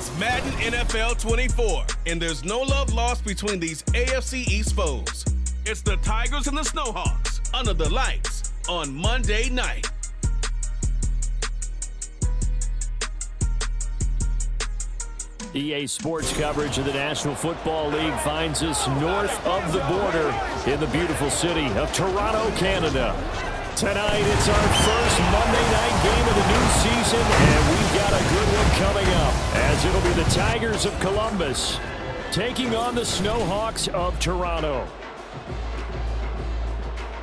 It's Madden NFL 24, and there's no love lost between these AFC East foes. It's the Tigers and the Snowhawks under the lights on Monday night. EA Sports coverage of the National Football League finds us north of the border in the beautiful city of Toronto, Canada. Tonight, it's our first Monday night game of the new season, and we've got a good one coming up, as it'll be the Tigers of Columbus taking on the Snowhawks of Toronto.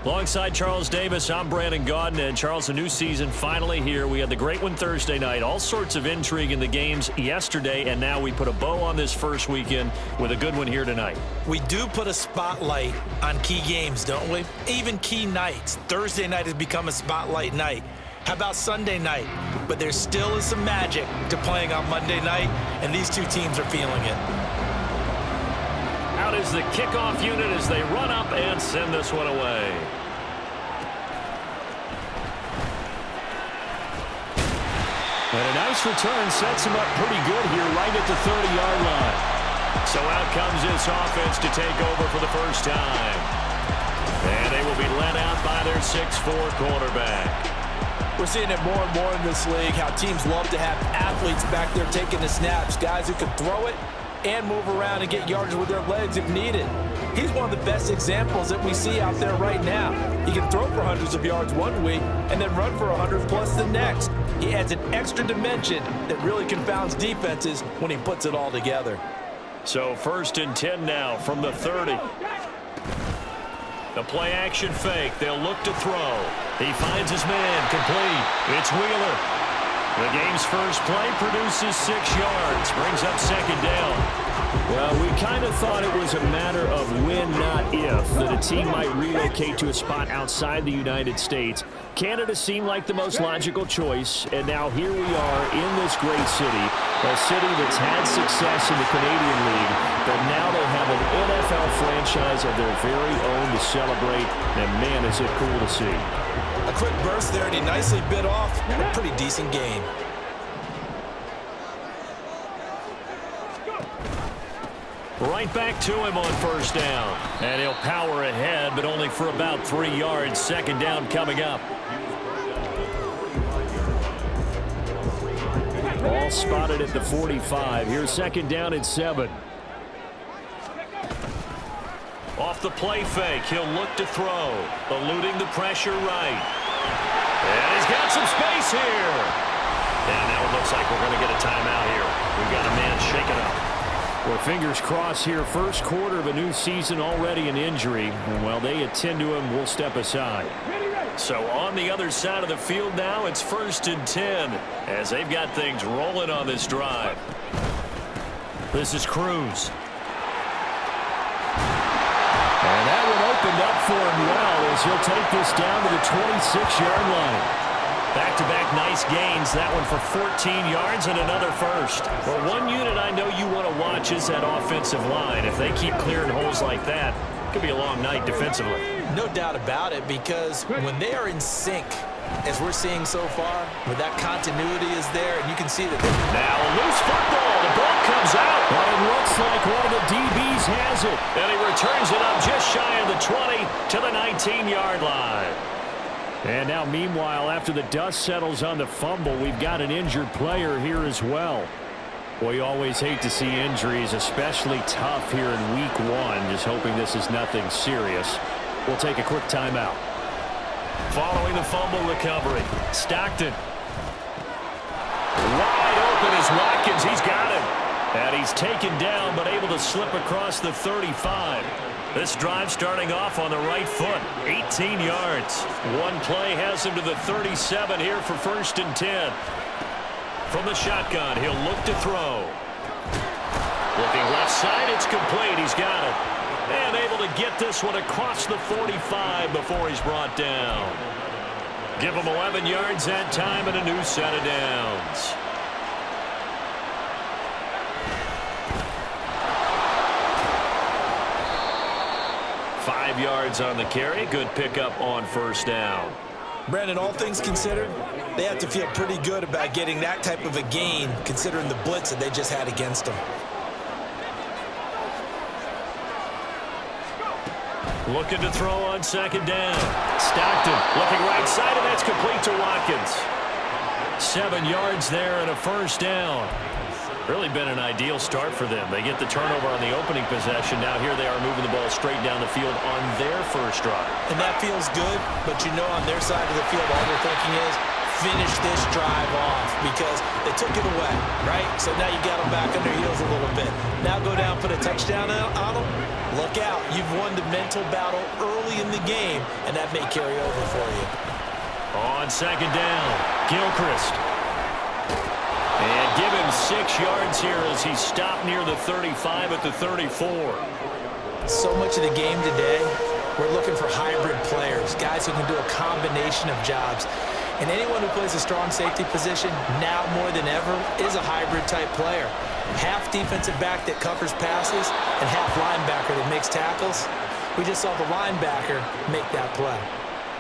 Alongside Charles Davis, I'm Brandon Gaudin, and Charles, a new season finally here. We had the great one Thursday night, all sorts of intrigue in the games yesterday, and now we put a bow on this first weekend with a good one here tonight. We do put a spotlight on key games, don't we? Even key nights. Thursday night has become a spotlight night. How about Sunday night? But there still is some magic to playing on Monday night, and these two teams are feeling it. Out is the kickoff unit as they run up and send this one away. And a nice return sets him up pretty good here right at the 30-yard line. So out comes this offense to take over for the first time. And they will be led out by their 6'4" quarterback. We're seeing it more and more in this league, how teams love to have athletes back there taking the snaps, guys who can throw it and move around and get yardage with their legs if needed. He's one of the best examples that we see out there right now. He can throw for hundreds of yards one week and then run for 100 plus the next. He adds an extra dimension that really confounds defenses when he puts it all together. So 1st and 10 now from the 30. The play action fake. They'll look to throw. He finds his man complete. It's Wheeler. The game's first play produces 6 yards, brings up 2nd down. Well, we kind of thought it was a matter of when, not if, that a team might relocate to a spot outside the United States. Canada seemed like the most logical choice, and now here we are in this great city, a city that's had success in the Canadian League, but now they have an NFL franchise of their very own to celebrate, and man, is it cool to see. A quick burst there, and he nicely bit off a pretty decent gain. Right back to him on 1st down. And he'll power ahead, but only for about 3 yards. 2nd down coming up. Ball spotted at the 45. Here's 2nd down at 7. Off the play fake, he'll look to throw. Eluding the pressure right. And he's got some space here. And now it looks like we're going to get a timeout here. We've got a man shaking up. Well, fingers crossed here. First quarter of a new season, already an injury. And while they attend to him, we'll step aside. So on the other side of the field now, it's 1st and 10 as they've got things rolling on this drive. This is Cruz. And that one opened up for him well as he'll take this down to the 26-yard line. Back-to-back nice gains, that one for 14 yards and another first. Well, one unit I know you want to watch is that offensive line. If they keep clearing holes like that, it could be a long night defensively. No doubt about it, because when they are in sync, as we're seeing so far, where that continuity is there, and you can see that. Now a loose football. The ball comes out. But it looks like one of the DBs has it. And he returns it up just shy of the 20 to the 19-yard line. And now, meanwhile, after the dust settles on the fumble, we've got an injured player here as well. Well, you always hate to see injuries, especially tough here in week 1. Just hoping this is nothing serious. We'll take a quick timeout. Following the fumble recovery, Stockton. Wide open is Watkins. He's got him. And he's taken down, but able to slip across the 35. This drive starting off on the right foot, 18 yards. One play has him to the 37 here for 1st and 10. From the shotgun, he'll look to throw. Looking left side, it's complete. He's got it. And able to get this one across the 45 before he's brought down. Give him 11 yards that time and a new set of downs. 5 yards on the carry. Good pickup on 1st down. Brandon, all things considered, they have to feel pretty good about getting that type of a gain, considering the blitz that they just had against them. Looking to throw on second down. Stockton looking right side, and that's complete to Watkins. 7 yards there and a first down. Really been an ideal start for them. They get the turnover on the opening possession. Now here they are moving the ball straight down the field on their first drive. And that feels good, but you know on their side of the field all they're thinking is finish this drive off because they took it away, right? So now you got them back on their heels a little bit. Now go down, put a touchdown on them. Look out. You've won the mental battle early in the game, and that may carry over for you. On second down, Gilchrist. And give him 6 yards here as he stopped near the 35 at the 34. So much of the game today, we're looking for hybrid players, guys who can do a combination of jobs. And anyone who plays a strong safety position, now more than ever, is a hybrid-type player. Half defensive back that covers passes and half linebacker that makes tackles. We just saw the linebacker make that play.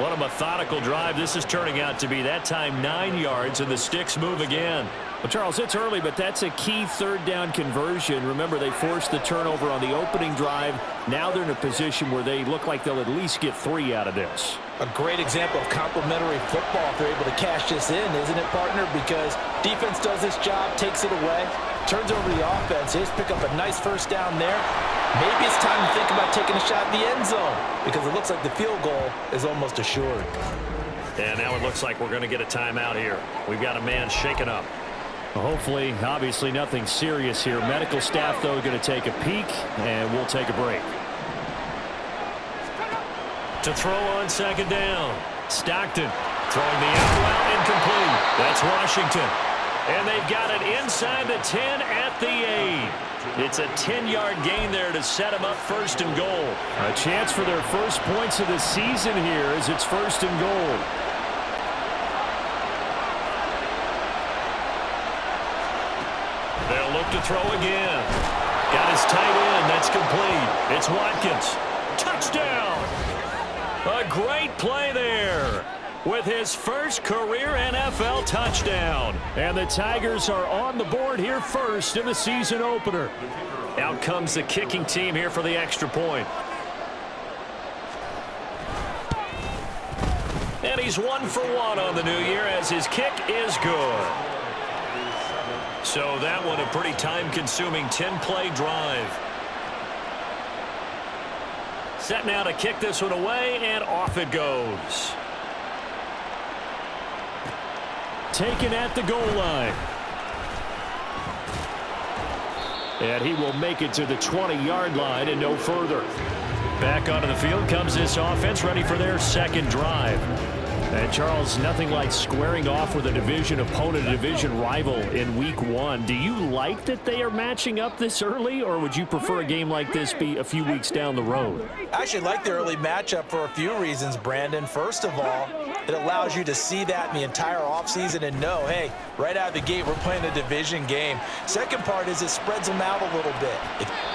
What a methodical drive this is turning out to be. That time 9 yards, and the sticks move again. Well, Charles, it's early, but that's a key third down conversion. Remember, they forced the turnover on the opening drive. Now they're in a position where they look like they'll at least get 3 out of this. A great example of complementary football if they're able to cash this in, isn't it, partner? Because defense does this job, takes it away, turns over the offense. They just pick up a nice first down there. Maybe it's time to think about taking a shot in the end zone because it looks like the field goal is almost assured. And now it looks like we're going to get a timeout here. We've got a man shaken up. Hopefully, obviously nothing serious here. Medical staff, though, going to take a peek, and we'll take a break. To throw on second down, Stockton throwing the out route incomplete. That's Washington. And they've got it inside the 10 at the 8. It's a 10-yard gain there to set them up first and goal. A chance for their first points of the season here as it's first and goal. They'll look to throw again. Got his tight end. That's complete. It's Watkins. Touchdown. A great play there with his first career NFL touchdown. And the Tigers are on the board here first in the season opener. Out comes the kicking team here for the extra point. And he's 1 for 1 on the new year as his kick is good. So that one a pretty time-consuming 10-play drive. Set now to kick this one away, and off it goes. Taken at the goal line. And he will make it to the 20-yard line and no further. Back onto the field comes this offense, ready for their second drive. And Charles, nothing like squaring off with a division opponent, a division rival in week 1. Do you like that they are matching up this early, or would you prefer a game like this be a few weeks down the road? I actually like the early matchup for a few reasons, Brandon. First of all, it allows you to see that in the entire offseason and know, hey, right out of the gate, we're playing a division game. Second part is it spreads them out a little bit.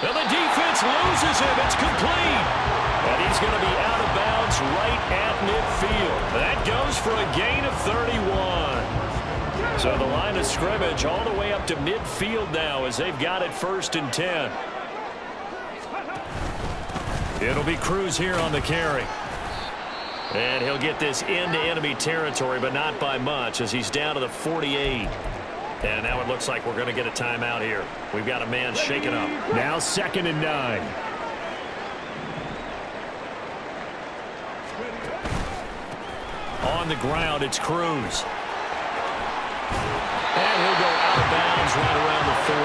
And the defense loses him. It's complete. And he's going to be out of bounds right at midfield. That goes for a gain of 31. So the line of scrimmage all the way up to midfield now as they've got it first and 10. It'll be Cruz here on the carry. And he'll get this into enemy territory, but not by much as he's down to the 48. And now it looks like we're going to get a timeout here. We've got a man shaken up. Now 2nd and 9. On the ground, it's Cruz. And he'll go out of bounds right around the 40.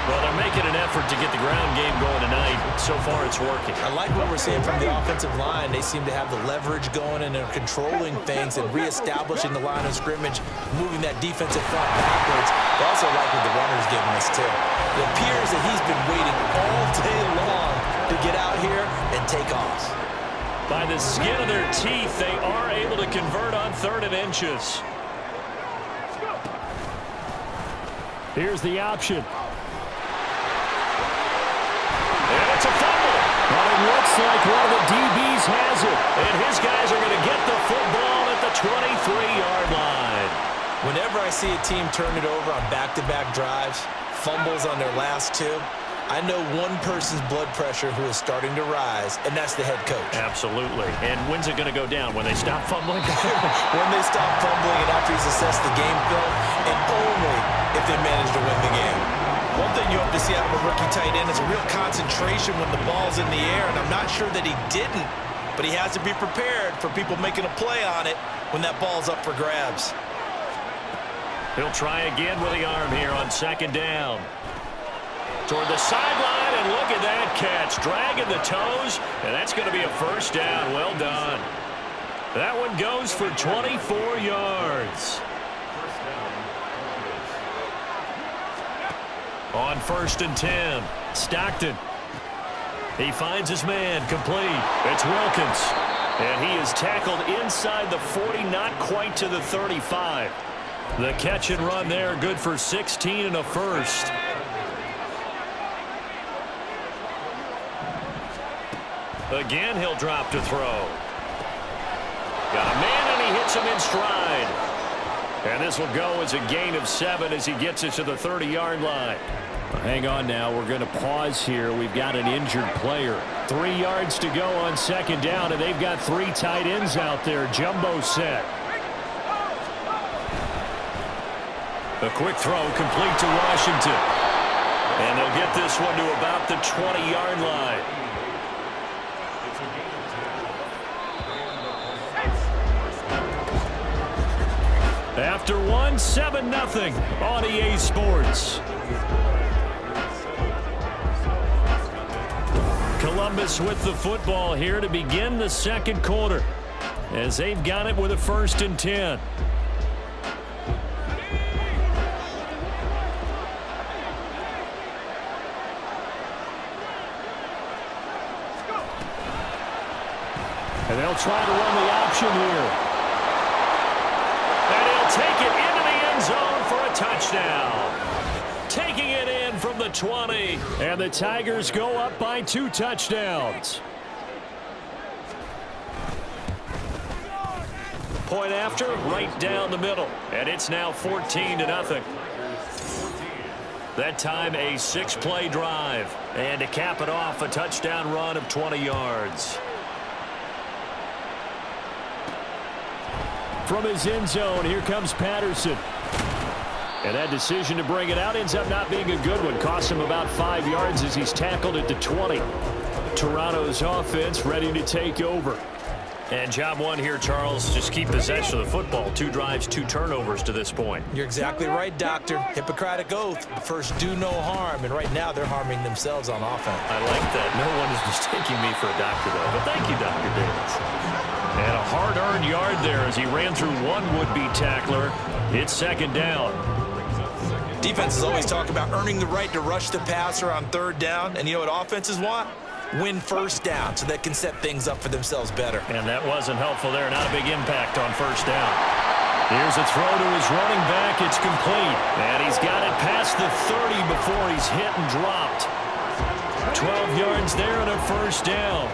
Well, they're making an effort to get the ground game going tonight. So far, it's working. I like what we're seeing from the offensive line. They seem to have the leverage going and they're controlling things and reestablishing the line of scrimmage, moving that defensive front backwards. They also like what the runner's giving us, too. It appears that he's been waiting all day long to get out here and take off. By the skin of their teeth, they are able to convert on 3rd and inches. Here's the option. And it's a fumble. But it looks like one of the DBs has it. And his guys are going to get the football the 23-yard line. Whenever I see a team turn it over on back-to-back drives, fumbles on their last two, I know one person's blood pressure who is starting to rise, and that's the head coach. Absolutely. And when's it going to go down? When they stop fumbling? When they stop fumbling and after he's assessed the game film, and only if they manage to win the game. One thing you hope to see out of a rookie tight end is a real concentration when the ball's in the air, and I'm not sure that he didn't, but he has to be prepared for people making a play on it when that ball's up for grabs. He'll try again with the arm here on second down. Toward the sideline, and look at that catch. Dragging the toes, and that's going to be a first down. Well done. That one goes for 24 yards. On 1st and 10, Stockton. He finds his man, complete. It's Wilkins. And he is tackled inside the 40, not quite to the 35. The catch and run there, good for 16 and a first. Again, he'll drop to throw. Got a man, and he hits him in stride. And this will go as a gain of 7 as he gets it to the 30-yard line. Hang on now. We're going to pause here. We've got an injured player. 3 yards to go on second down, and they've got 3 tight ends out there. Jumbo set. A quick throw complete to Washington. And they'll get this one to about the 20-yard line. After one, 7-0 on EA Sports. Columbus with the football here to begin the second quarter as they've got it with a 1st and 10. And they'll try to run the option here. And he'll take it into the end zone for a touchdown. Taking it in from the 20. And the Tigers go up by 2 touchdowns. Point after, right down the middle. And it's now 14-0. That time a 6-play drive. And to cap it off, a touchdown run of 20 yards. From his end zone, here comes Patterson. And that decision to bring it out ends up not being a good one. Costs him about 5 yards as he's tackled at the 20. Toronto's offense ready to take over. And job one here, Charles, just keep possession of the football. 2 drives, 2 turnovers to this point. You're exactly right, Doctor. Hippocratic oath. First, do no harm. And right now, they're harming themselves on offense. I like that. No one is mistaking me for a doctor, though. But thank you, Dr. Davis. And a hard-earned yard there as he ran through one would-be tackler. It's second down. Defenses always talk about earning the right to rush the passer on 3rd down. And you know what offenses want? Win 1st down so they can set things up for themselves better. And that wasn't helpful there. Not a big impact on 1st down. Here's a throw to his running back. It's complete. And he's got it past the 30 before he's hit and dropped. 12 yards there and a 1st down.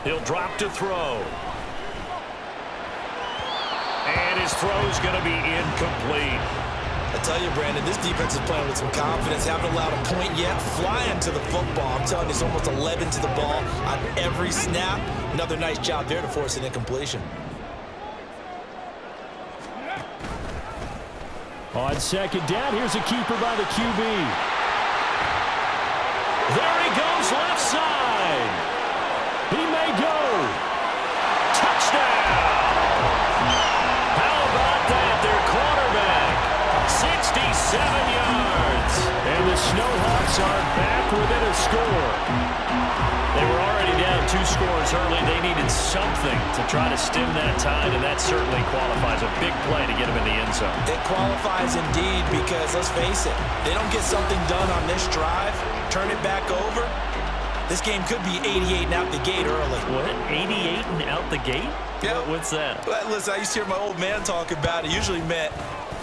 He'll drop to throw. And his throw's going to be incomplete. I tell you, Brandon, this defense is playing with some confidence. Haven't allowed a point yet. Flying to the football. I'm telling you, it's almost 11 to the ball on every snap. Another nice job there to force an incompletion. On second down, here's a keeper by the QB. There he goes, left side. He may go. Touchdown. How about that? Their quarterback. 67 yards. And the Snowhawks are back within a score. They were already down 2 scores early. They needed something to try to stem that tide, and that certainly qualifies. A big play to get them in the end zone. It qualifies indeed because, let's face it, they don't get something done on this drive, turn it back over, this game could be 88 and out the gate early. What? 88 and out the gate? Yeah. What's that? Listen, I used to hear my old man talk about it. Usually meant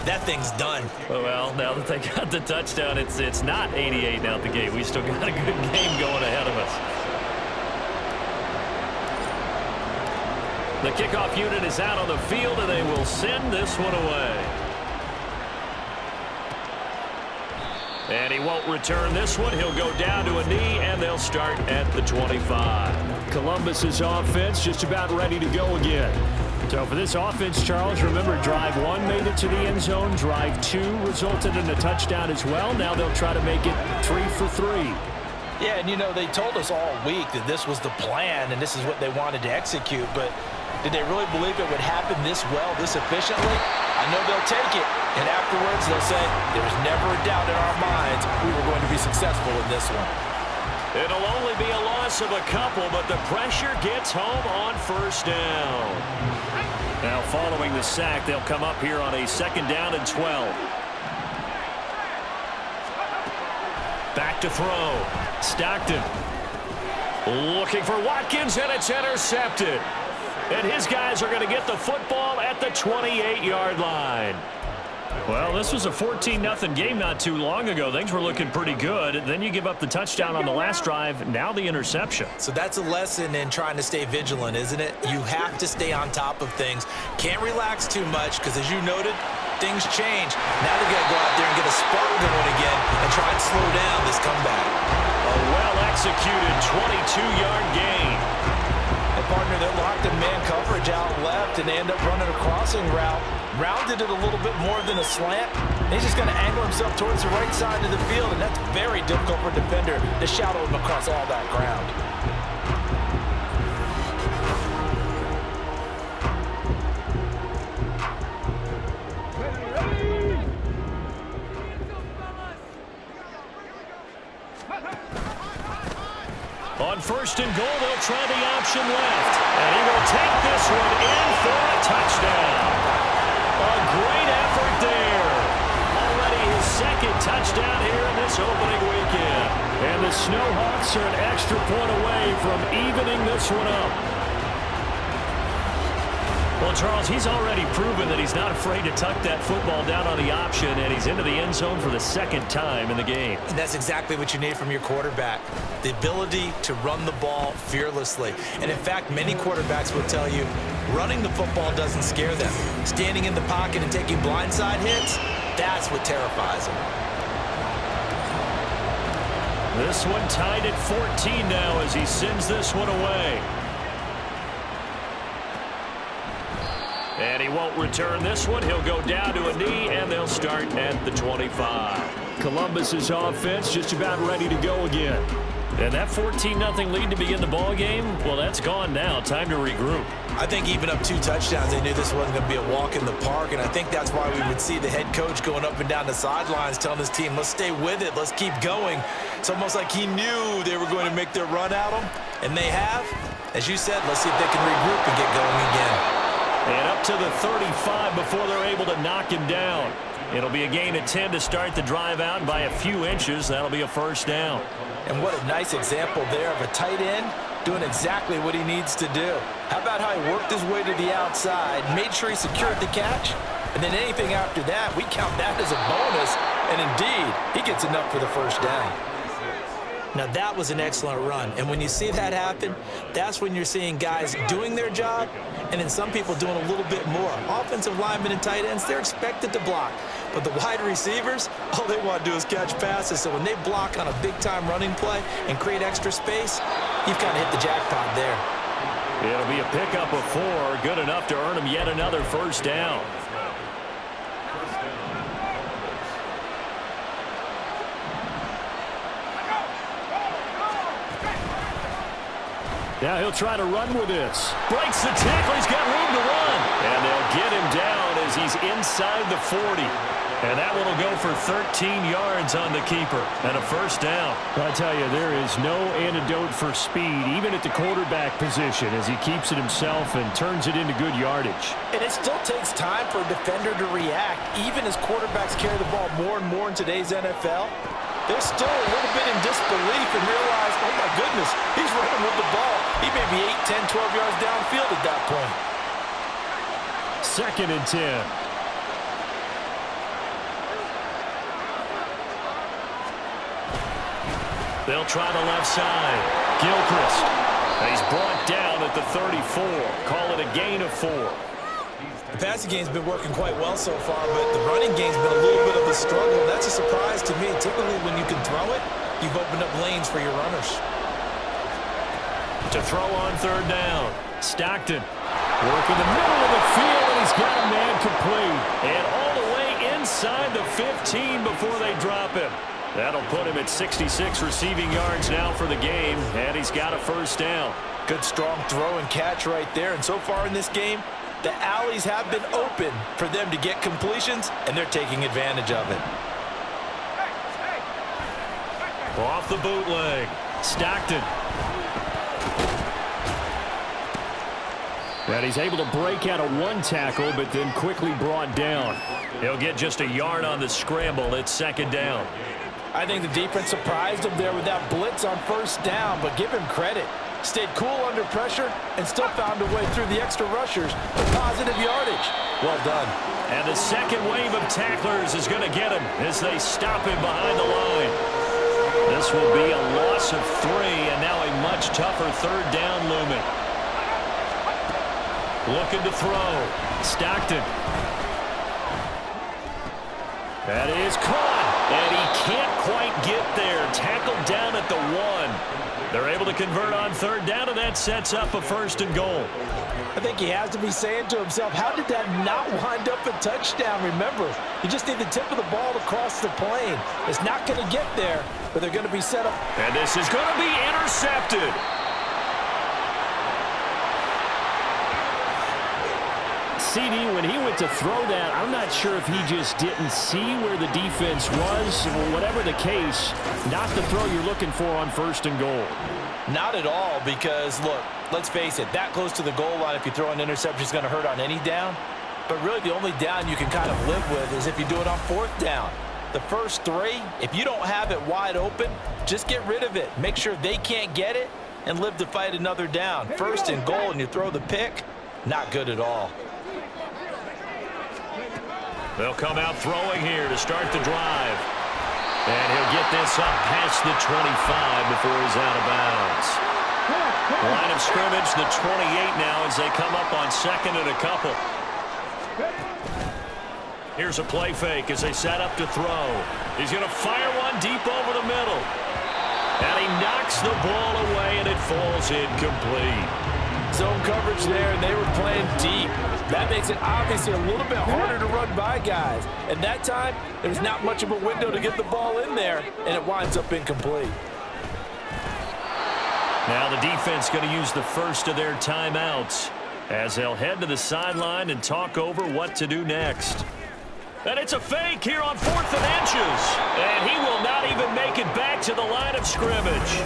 that thing's done. Well, now that they got the touchdown, it's not 88 out the gate. We still got a good game going ahead of us. The kickoff unit is out on the field, and they will send this one away. And he won't return this one. He'll go down to a knee, and they'll start at the 25. Columbus's offense just about ready to go again. So for this offense, Charles, remember drive 1 made it to the end zone. Drive 2 resulted in a touchdown as well. Now they'll try to make it 3 for 3. Yeah, and you know, they told us all week that this was the plan and this is what they wanted to execute, but did they really believe it would happen this well, this efficiently? I know they'll take it, and afterwards they'll say, there was never a doubt in our minds we were going to be successful in this one. It'll only be a loss of a couple, but the pressure gets home on first down. Now following the sack, they'll come up here on a 2nd down and 12. Back to throw. Stockton looking for Watkins, and it's intercepted. And his guys are going to get the football at the 28-yard line. Well, this was a 14-0 game not too long ago. Things were looking pretty good. Then you give up the touchdown on the last drive. Now the interception. So that's a lesson in trying to stay vigilant, isn't it? You have to stay on top of things. Can't relax too much because, as you noted, things change. Now they got to go out there and get a spark going again and try and slow down this comeback. A well-executed 22-yard gain. And, partner, they're locked in man coverage out left, and they end up running a crossing route. Rounded it a little bit more than a slant. He's just going to angle himself towards the right side of the field, and that's very difficult for a defender to shadow him across all that ground. On 1st and goal, they'll try the option left. And he will take this one in for a touchdown. A great effort there. Already his 2nd touchdown here in this opening weekend. And the Snowhawks are an extra point away from evening this one up. Well, Charles, he's already proven that he's not afraid to tuck that football down on the option, and he's into the end zone for the 2nd time in the game. And that's exactly what you need from your quarterback, the ability to run the ball fearlessly. And, in fact, many quarterbacks will tell you running the football doesn't scare them. Standing in the pocket and taking blindside hits, that's what terrifies them. This one tied at 14 now as he sends this one away. And he won't return this one. He'll go down to a knee, and they'll start at the 25. Columbus's offense just about ready to go again. And that 14-0 lead to begin the ball game, well, that's gone now. Time to regroup. I think even up 2 touchdowns, they knew this wasn't going to be a walk in the park, and I think that's why we would see the head coach going up and down the sidelines telling his team, let's stay with it, let's keep going. It's almost like he knew they were going to make their run at him, and they have. As you said, let's see if they can regroup and get going again. And up to the 35 before they're able to knock him down. It'll be a gain of 10 to start the drive out, and by a few inches, that'll be a 1st down. And what a nice example there of a tight end doing exactly what he needs to do. How about how he worked his way to the outside, made sure he secured the catch, and then anything after that, we count that as a bonus, and indeed, he gets enough for the 1st down. Now, that was an excellent run, and when you see that happen, that's when you're seeing guys doing their job, and then some people doing a little bit more. Offensive linemen and tight ends, they're expected to block. But the wide receivers, all they want to do is catch passes. So when they block on a big-time running play and create extra space, you've kind of hit the jackpot there. It'll be a pickup of 4, good enough to earn him yet another 1st down. Now he'll try to run with this. Breaks the tackle. He's got room to run. And they'll get him down as he's inside the 40. And that one will go for 13 yards on the keeper and a 1st down. I tell you, there is no antidote for speed, even at the quarterback position, as he keeps it himself and turns it into good yardage. And it still takes time for a defender to react, even as quarterbacks carry the ball more and more in today's NFL. They're still a little bit in disbelief and realize, oh, my goodness, he's running with the ball. He may be 8, 10, 12 yards downfield at that point. 2nd and 10. They'll try the left side. Gilchrist. He's brought down at the 34. Call it a gain of 4. The passing game's been working quite well so far, but the running game's been a little bit of a struggle. That's a surprise to me. Typically, when you can throw it, you've opened up lanes for your runners. To throw on 3rd down. Stockton. Working the middle of the field, and he's got a man complete. And all the way inside the 15 before they drop him. That'll put him at 66 receiving yards now for the game, and he's got a 1st down. Good, strong throw and catch right there. And so far in this game, the alleys have been open for them to get completions, and they're taking advantage of it. Off the bootleg. Stockton. And he's able to break out of 1 tackle, but then quickly brought down. He'll get just a yard on the scramble. It's 2nd down. I think the defense surprised him there with that blitz on 1st down, but give him credit. Stayed cool under pressure and still found a way through the extra rushers for positive yardage. Well done. And the second wave of tacklers is going to get him as they stop him behind the line. This will be a loss of 3, and now a much tougher 3rd down looming. Looking to throw. Stockton. That is caught, and he can't quite get there. Tackled down at the 1. They're able to convert on 3rd down, and that sets up a 1st and goal. I think he has to be saying to himself, how did that not wind up a touchdown? Remember, you just need the tip of the ball to cross the plane. It's not going to get there, but they're going to be set up. And this is going to be intercepted. CD, when he went to throw that, I'm not sure if he just didn't see where the defense was. Whatever the case, not the throw you're looking for on 1st and goal. Not at all, because, look, let's face it, that close to the goal line, if you throw an interception, is going to hurt on any down. But really, the only down you can kind of live with is if you do it on 4th down. The first 3, if you don't have it wide open, just get rid of it. Make sure they can't get it and live to fight another down. 1st and goal, and you throw the pick, not good at all. They'll come out throwing here to start the drive. And he'll get this up past the 25 before he's out of bounds. Line of scrimmage, the 28 now as they come up on 2nd and a couple. Here's a play fake as they set up to throw. He's going to fire one deep over the middle. And he knocks the ball away, and it falls incomplete. Zone coverage there, and they were playing deep. That makes it obviously a little bit harder to run by guys. And that time, there's not much of a window to get the ball in there, and it winds up incomplete. Now the defense going to use the first of their timeouts as they'll head to the sideline and talk over what to do next. And it's a fake here on 4th and inches. And he will not even make it back to the line of scrimmage.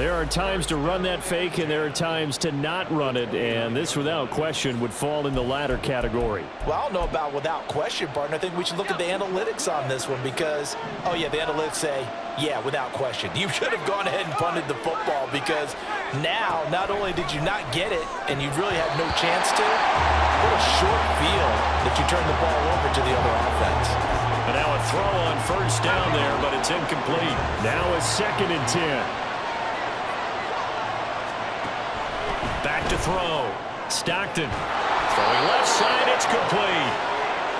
There are times to run that fake, and there are times to not run it, and this, without question, would fall in the latter category. Well, I don't know about without question, partner. I think we should look at the analytics on this one because, oh, yeah, the analytics say, yeah, without question. You should have gone ahead and punted the football because now, not only did you not get it, and you really had no chance to, what a short field that you turned the ball over to the other offense. And now a throw on 1st down there, but it's incomplete. Now a 2nd and 10. Back to throw. Stockton throwing left side. It's complete.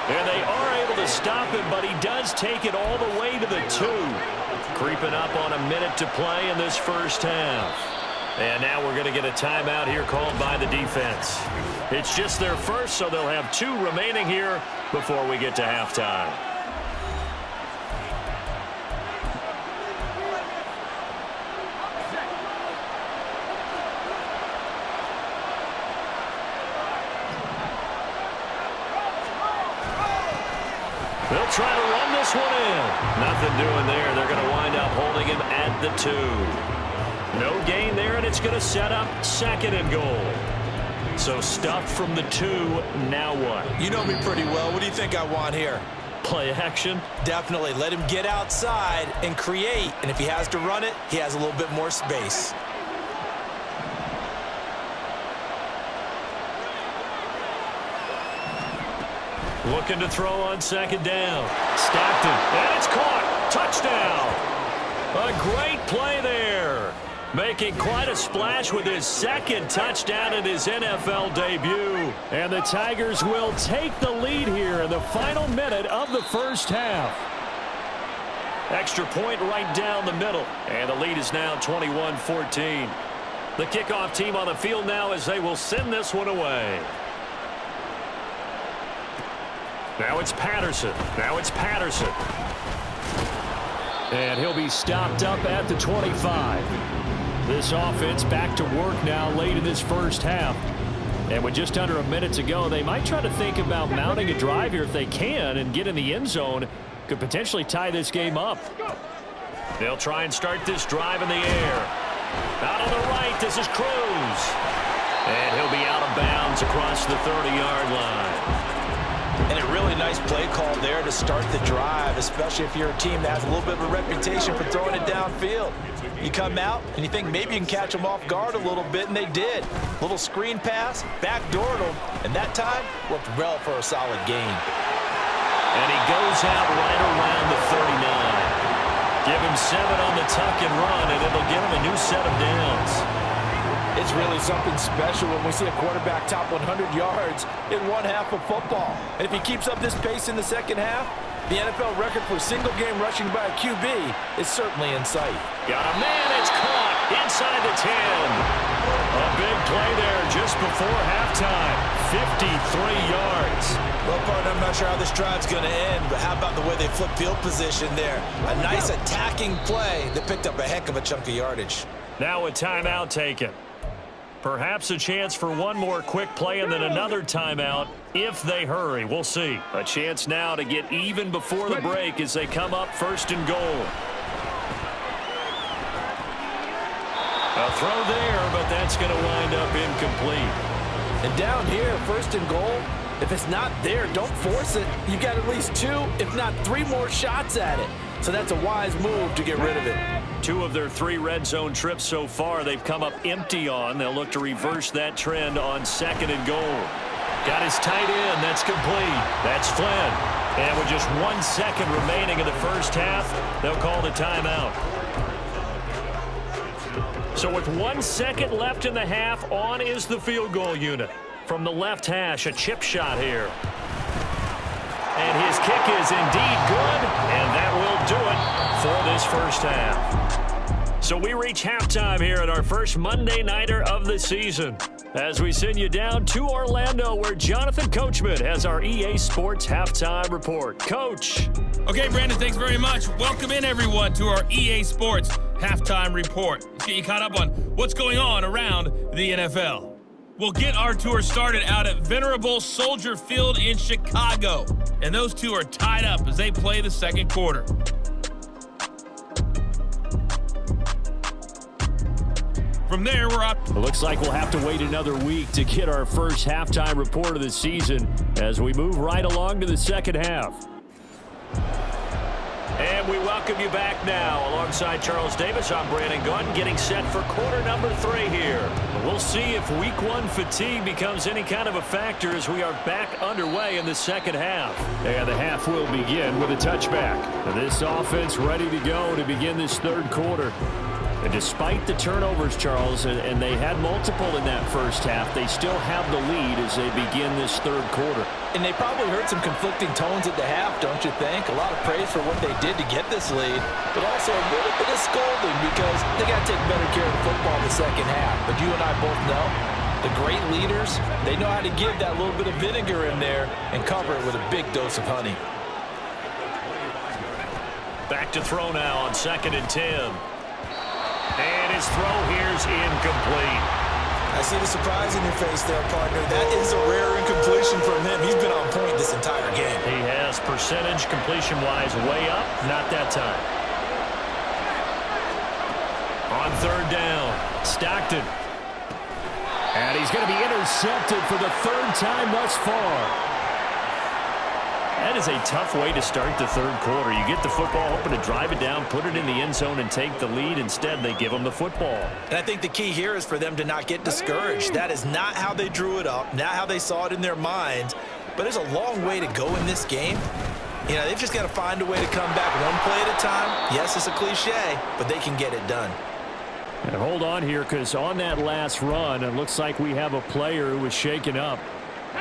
And they are able to stop him, but he does take it all the way to the 2. Creeping up on a minute to play in this 1st half. And now we're going to get a timeout here called by the defense. It's just their first, so they'll have 2 remaining here before we get to halftime. They'll try to run this one in. Nothing doing there. They're going to wind up holding him at the 2. No gain there, and it's going to set up 2nd and goal. So stuffed from the 2, now what? You know me pretty well. What do you think I want here? Play action? Definitely. Let him get outside and create. And if he has to run it, he has a little bit more space. Looking to throw on 2nd down. Stockton, and it's caught. Touchdown. A great play there. Making quite a splash with his second touchdown in his NFL debut. And the Tigers will take the lead here in the final minute of the first half. Extra point right down the middle. And the lead is now 21-14. The kickoff team on the field now as they will send this one away. Now it's Patterson. And he'll be stopped up at the 25. This offense back to work now late in this first half. And with just under a minute to go, they might try to think about mounting a drive here if they can and get in the end zone. Could potentially tie this game up. They'll try and start this drive in the air. Out on the right, this is Cruz. And he'll be out of bounds across the 30-yard line. And a really nice play call there to start the drive, especially if you're a team that has a little bit of a reputation for throwing it downfield. You come out and you think maybe you can catch them off guard a little bit, and they did. Little screen pass, backdoored them, and that time worked well for a solid gain. And he goes out right around the 39. Give him 7 on the tuck and run, and it'll give him a new set of downs. It's really something special when we see a quarterback top 100 yards in one half of football. And if he keeps up this pace in the second half, the NFL record for single-game rushing by a QB is certainly in sight. Got a man, it's caught inside the 10. A big play there just before halftime. 53 yards. Well, partner, I'm not sure how this drive's going to end, but how about the way they flip field position there? A nice attacking play that picked up a heck of a chunk of yardage. Now a timeout taken. Perhaps a chance for one more quick play and then another timeout if they hurry. We'll see. A chance now to get even before the break as they come up first and goal. A throw there, but that's going to wind up incomplete. And down here, first and goal, if it's not there, don't force it. You've got at least 2, if not 3 more shots at it. So that's a wise move to get rid of it. 2 of their 3 red zone trips so far they've come up empty on. They'll look to reverse that trend on second and goal. Got his tight end. That's complete. That's Flynn. And with just 1 second remaining in the first half, they'll call the timeout. So with 1 second left in the half, on is the field goal unit. From the left hash, a chip shot here. And his kick is indeed good, and that will do it for this first half. So we reach halftime here at our first Monday Nighter of the season as we send you down to Orlando where Jonathan Coachman has our EA Sports Halftime Report. Coach. Okay, Brandon, thanks very much. Welcome in, everyone, to our EA Sports Halftime Report. Let's get you caught up on what's going on around the NFL. We'll get our tour started out at Venerable Soldier Field in Chicago. And those two are tied up as they play the second quarter. From there, we're up. It looks like we'll have to wait another week to get our first halftime report of the season as we move right along to the second half. And we welcome you back now. Alongside Charles Davis, I'm Brandon Gunn, getting set for quarter number 3 here. We'll see if week 1 fatigue becomes any kind of a factor as we are back underway in the second half. And the half will begin with a touchback. This offense ready to go to begin this third quarter. And despite the turnovers, Charles, and they had multiple in that first half, they still have the lead as they begin this third quarter. And they probably heard some conflicting tones at the half, don't you think? A lot of praise for what they did to get this lead, but also a little bit of scolding because they got to take better care of the football in the second half. But you and I both know the great leaders, they know how to give that little bit of vinegar in there and cover it with a big dose of honey. Back to throw now on 2nd and 10. And his throw here's incomplete. I see the surprise in your face there, partner. That is a rare incompletion from him. He's been on point this entire game. He has percentage completion-wise way up. Not that time. On 3rd down, Stockton. And he's going to be intercepted for the 3rd time thus far. That is a tough way to start the third quarter. You get the football, hoping to drive it down, put it in the end zone, and take the lead. Instead, they give them the football. And I think the key here is for them to not get discouraged. That is not how they drew it up, not how they saw it in their minds. But there's a long way to go in this game. You know, they've just got to find a way to come back one play at a time. Yes, it's a cliche, but they can get it done. And hold on here, because on that last run, it looks like we have a player who was shaken up.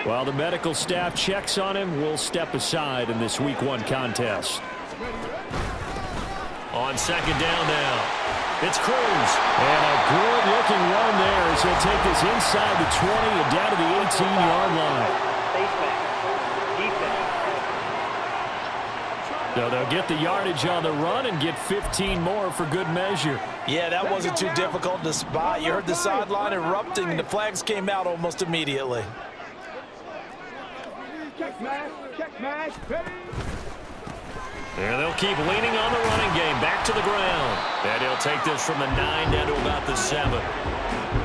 While the medical staff checks on him, we'll step aside in this Week 1 contest. On second down now, it's Cruz. And a good-looking run there as he'll take this inside the 20 and down to the 18-yard line. So they'll get the yardage on the run and get 15 more for good measure. Yeah, that wasn't too difficult to spot. You heard the sideline erupting, and the flags came out almost immediately. And they'll keep leaning on the running game. Back to the ground. And he'll take this from the 9 down to about the 7.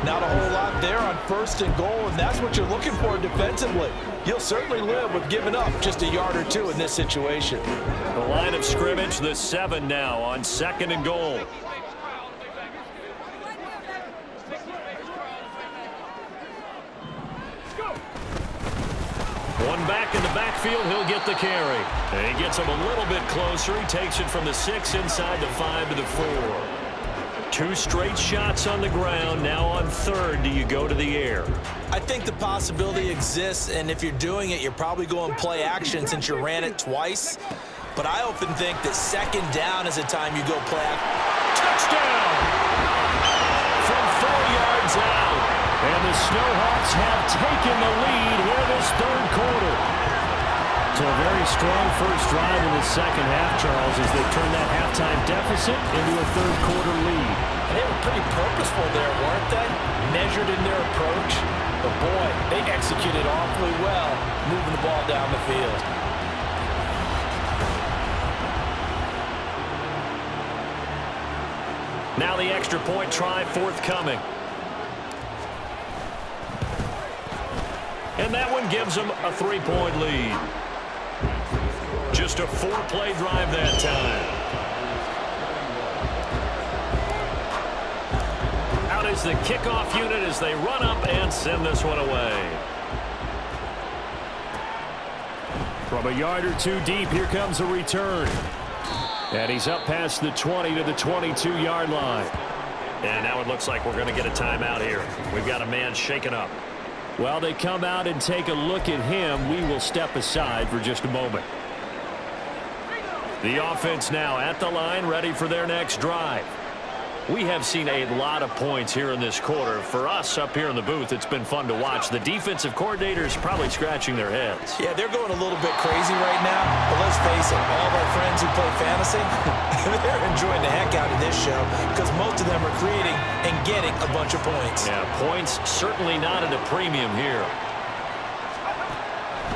Not a whole lot there on 1st and goal, and that's what you're looking for defensively. You'll certainly live with giving up just a yard or two in this situation. The line of scrimmage, the 7 now on 2nd and goal. One back in the backfield, he'll get the carry. And he gets him a little bit closer. He takes it from the 6 inside the 5 to the 4. 2 straight shots on the ground. Now on 3rd, do you go to the air? I think the possibility exists, and if you're doing it, you're probably going play action since you ran it twice. But I often think that 2nd down is the time you go play action. Touchdown! From 4 yards out. And the Snowhawks have taken the lead here this 3rd quarter. So a very strong first drive in the second half, Charles, as they turn that halftime deficit into a 3rd quarter lead. And they were pretty purposeful there, weren't they? Measured in their approach. But boy, they executed awfully well, moving the ball down the field. Now the extra point try forthcoming. And that one gives them a 3-point lead. Just a 4-play drive that time. Out is the kickoff unit as they run up and send this one away. From a yard or 2 deep, here comes a return. And he's up past the 20 to the 22-yard line. And now it looks like we're going to get a timeout here. We've got a man shaken up. While they come out and take a look at him, we will step aside for just a moment. The offense now at the line, ready for their next drive. We have seen a lot of points here in this quarter. For us up here in the booth, it's been fun to watch. The defensive coordinators probably scratching their heads. Yeah, they're going a little bit crazy right now, but let's face it, all of our friends who play fantasy, they're enjoying the heck out of this show because most of them are creating and getting a bunch of points. Yeah, points certainly not at a premium here.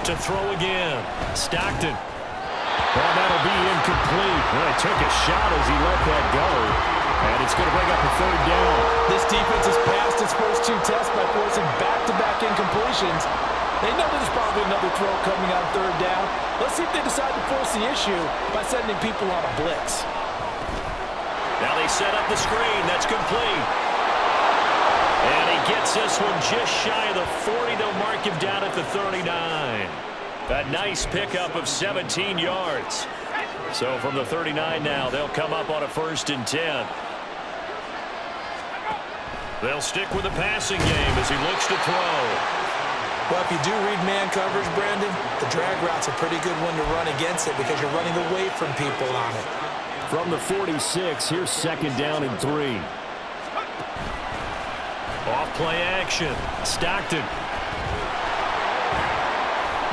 To throw again, Stockton. Well, that'll be incomplete. Well, he took a shot as he let that go. And it's going to bring up a 3rd down. This defense has passed its first 2 tests by forcing back-to-back incompletions. They know there's probably another throw coming on 3rd down. Let's see if they decide to force the issue by sending people on a blitz. Now they set up the screen. That's complete. And he gets this one just shy of the 40. They'll mark him down at the 39. A nice pickup of 17 yards. So from the 39 now, they'll come up on a 1st and 10. They'll stick with the passing game as he looks to throw. Well, if you do read man coverage, Brandon, the drag route's a pretty good one to run against it because you're running away from people on it. From the 46, here's 2nd down and 3. Off play action. Stockton.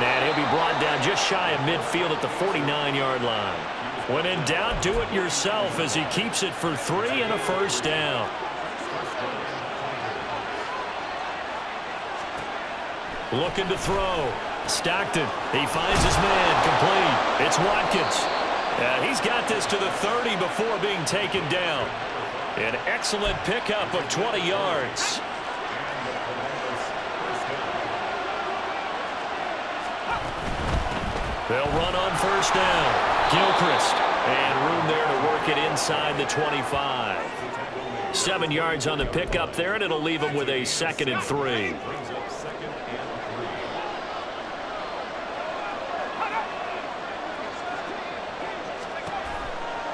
And he'll be brought down just shy of midfield at the 49-yard line. When in doubt, do it yourself as he keeps it for 3 and a 1st down. Looking to throw. Stockton. He finds his man. Complete. It's Watkins. He's got this to the 30 before being taken down. An excellent pickup of 20 yards. They'll run on 1st down. Gilchrist. And room there to work it inside the 25. 7 yards on the pickup there, and it'll leave them with a 2nd and 3.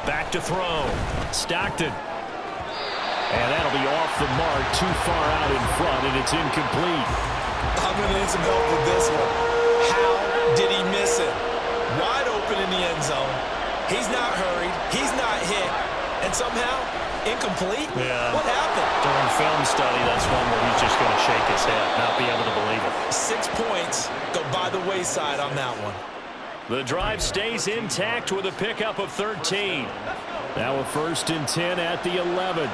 Back to throw. Stockton. And that'll be off the mark, too far out in front, and it's incomplete. I'm going to need some help with this one. How did he miss it? Wide open in the end zone. He's not hurried. He's not hit. And somehow, incomplete? Yeah. What happened? During film study, that's one where he's just going to shake his head, not be able to believe it. 6 points go by the wayside on that one. The drive stays intact with a pickup of 13. Now a 1st and 10 at the 11.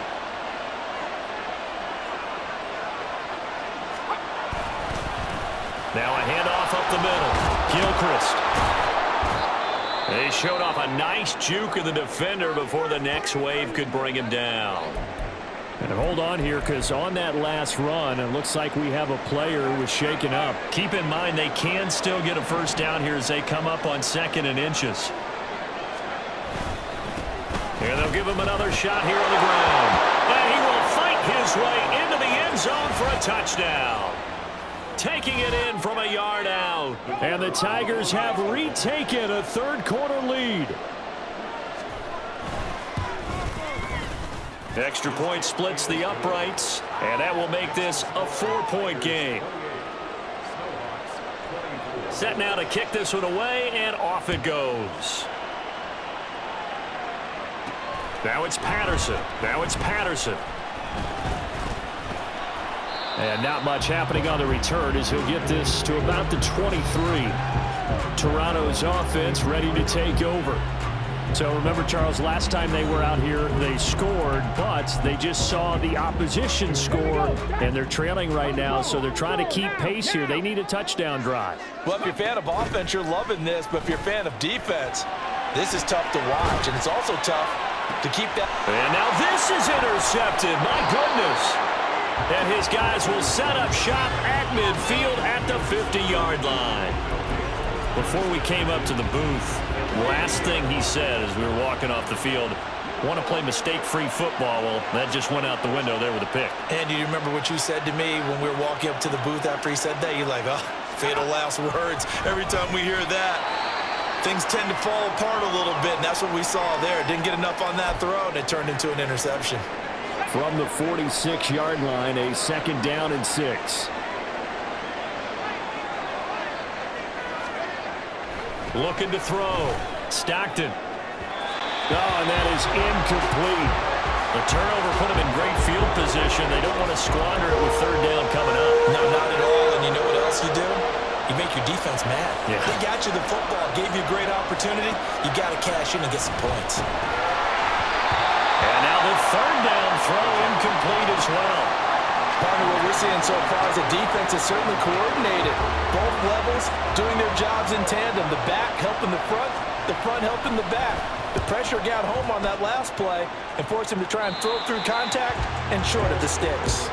Now a handoff up the middle. Gilchrist. They showed off a nice juke of the defender before the next wave could bring him down. And hold on here, because on that last run, it looks like we have a player who was shaken up. Keep in mind they can still get a first down here as they come up on 2nd and inches. Here they'll give him another shot here on the ground. And he will fight his way into the end zone for a touchdown. Taking it in from a yard out. And the Tigers have retaken a 3rd quarter lead. Extra point splits the uprights, and that will make this a 4-point game. Set now to kick this one away, and off it goes. Now it's Patterson. And not much happening on the return as he'll get this to about the 23. Toronto's offense ready to take over. So remember, Charles, last time they were out here, they scored, but they just saw the opposition score, and they're trailing right now, so they're trying to keep pace here. They need a touchdown drive. Well, if you're a fan of offense, you're loving this, but if you're a fan of defense, this is tough to watch, and it's also tough to keep that. And now this is intercepted. My goodness. And his guys will set up shop at midfield at the 50-yard line. Before we came up to the booth, last thing he said as we were walking off the field, want to play mistake-free football. Well, that just went out the window there with a pick. Andy, you remember what you said to me when we were walking up to the booth after he said that? You're like, oh, fatal last words. Every time we hear that, things tend to fall apart a little bit, and that's what we saw there. Didn't get enough on that throw, and it turned into an interception. From the 46-yard line, a 2nd down and 6. Looking to throw. Stockton. Oh, and that is incomplete. The turnover put them in great field position. They don't want to squander it with 3rd down coming up. No, not at all. And you know what else you do? You make your defense mad. Yeah. They got you the football, gave you a great opportunity. You got to cash in and get some points. And now the 3rd down throw incomplete as well. Partner, what we're seeing so far is the defense is certainly coordinated. Both levels doing their jobs in tandem. The back helping the front helping the back. The pressure got home on that last play and forced him to try and throw through contact and short of the sticks.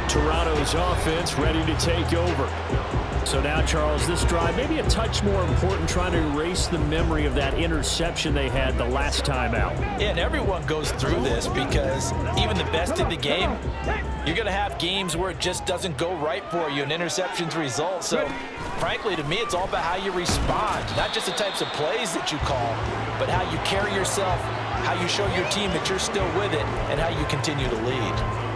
Toronto's offense ready to take over. So now, Charles, this drive maybe a touch more important, trying to erase the memory of that interception they had the last time out. Yeah, and everyone goes through this because even the best in the game, you're going to have games where it just doesn't go right for you, and interceptions result. So, frankly, to me, it's all about how you respond, not just the types of plays that you call, but how you carry yourself, how you show your team that you're still with it, and how you continue to lead.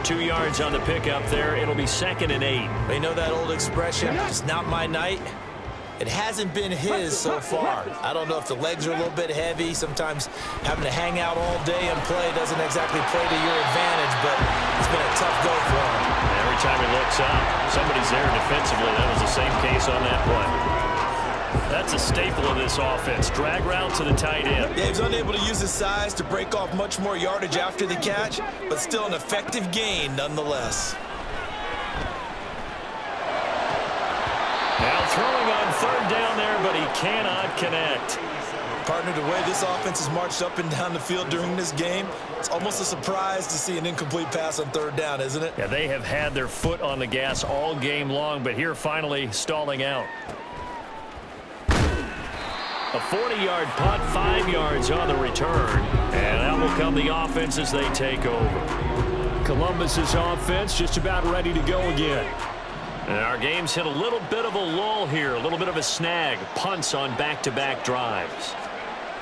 2 yards on the pickup there. It'll be 2nd and 8. You know that old expression, it's not my night? It hasn't been his so far. I don't know if the legs are a little bit heavy. Sometimes having to hang out all day and play doesn't exactly play to your advantage, but it's been a tough go for him. Every time he looks up, somebody's there defensively. That was the same case on that play. That's a staple of this offense. Drag route to the tight end. Yeah, he was unable to use his size to break off much more yardage after the catch, but still an effective gain nonetheless. Now throwing on 3rd down there, but he cannot connect. Partner, the way this offense has marched up and down the field during this game, it's almost a surprise to see an incomplete pass on 3rd down, isn't it? Yeah, they have had their foot on the gas all game long, but here finally stalling out. A 40-yard punt, 5 yards on the return, and out will come the offense as they take over. Columbus's offense just about ready to go again. And our game's hit a little bit of a lull here, a little bit of a snag. Punts on back-to-back drives.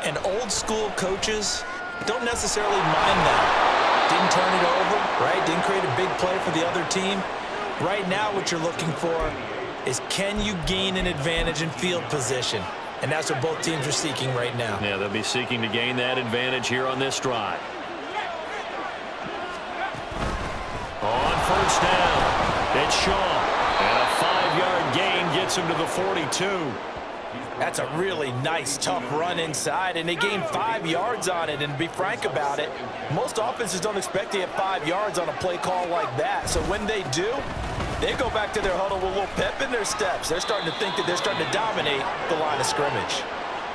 And old school coaches don't necessarily mind that. Didn't turn it over, right? Didn't create a big play for the other team. Right now what you're looking for is, can you gain an advantage in field position? And that's what both teams are seeking right now. Yeah, they'll be seeking to gain that advantage here on this drive. On first down, it's Shaw. And a 5-yard gain gets him to the 42. That's a really nice, tough run inside, and they gained 5 yards on it. And to be frank about it, most offenses don't expect to get 5 yards on a play call like that. So when they do, they go back to their huddle with a little pep in their steps. They're starting to think that they're starting to dominate the line of scrimmage.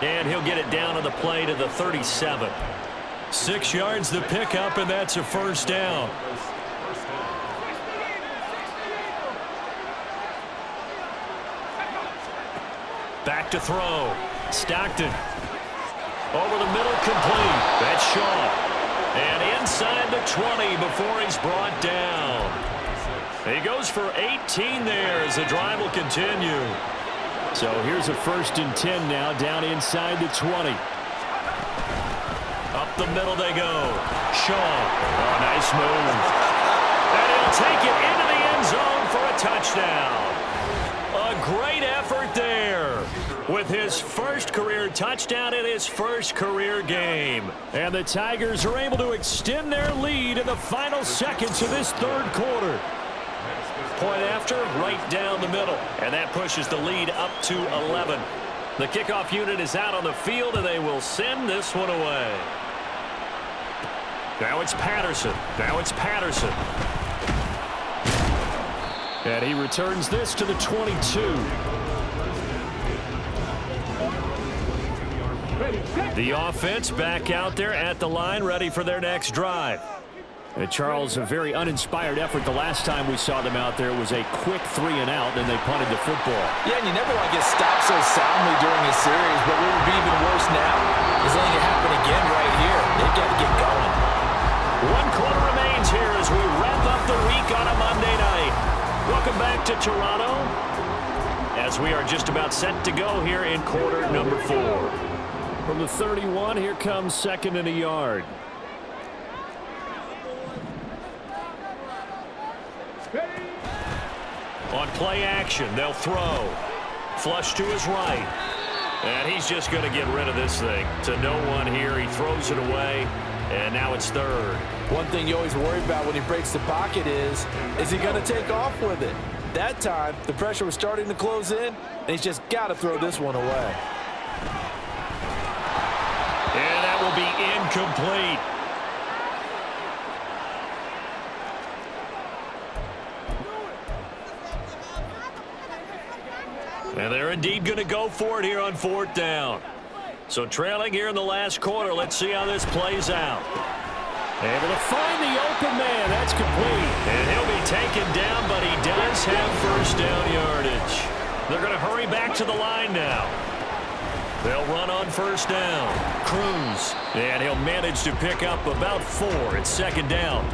And he'll get it down on the play to the 37. 6 yards to pick up, and that's a first down. Back to throw. Stockton. Over the middle, complete. That's Shaw. And inside the 20 before he's brought down. He goes for 18 there as the drive will continue. So here's a 1st and 10 now, down inside the 20. Up the middle they go. Shaw. Oh, nice move. And he'll take it into the end zone for a touchdown. A great effort there with his first career touchdown in his first career game. And the Tigers are able to extend their lead in the final seconds of this 3rd quarter. Point after, right down the middle. And that pushes the lead up to 11. The kickoff unit is out on the field, and they will send this one away. Now it's Patterson. And he returns this to the 22. The offense back out there at the line, ready for their next drive. And Charles, a very uninspired effort. The last time we saw them out there was a quick 3-and-out, and they punted the football. Yeah, and you never want to get stopped so soundly during a series, but what would be even worse now is letting it happen again right here. They've got to get going. 1 quarter remains here as we wrap up the week on a Monday night. Welcome back to Toronto as we are just about set to go here in quarter number 4. From the 31, here comes 2nd and a yard. On play action, they'll throw. Flush to his right. And he's just going to get rid of this thing. To no one here. He throws it away. And now it's 3rd. One thing you always worry about when he breaks the pocket is he going to take off with it? That time, the pressure was starting to close in, and he's just got to throw this one away. And that will be incomplete. And they're indeed going to go for it here on 4th down. So trailing here in the last quarter. Let's see how this plays out. Able to find the open man. That's complete. And he'll be taken down, but he does have first down yardage. They're going to hurry back to the line now. They'll run on first down. Cruz. And he'll manage to pick up about 4. It's 2nd down.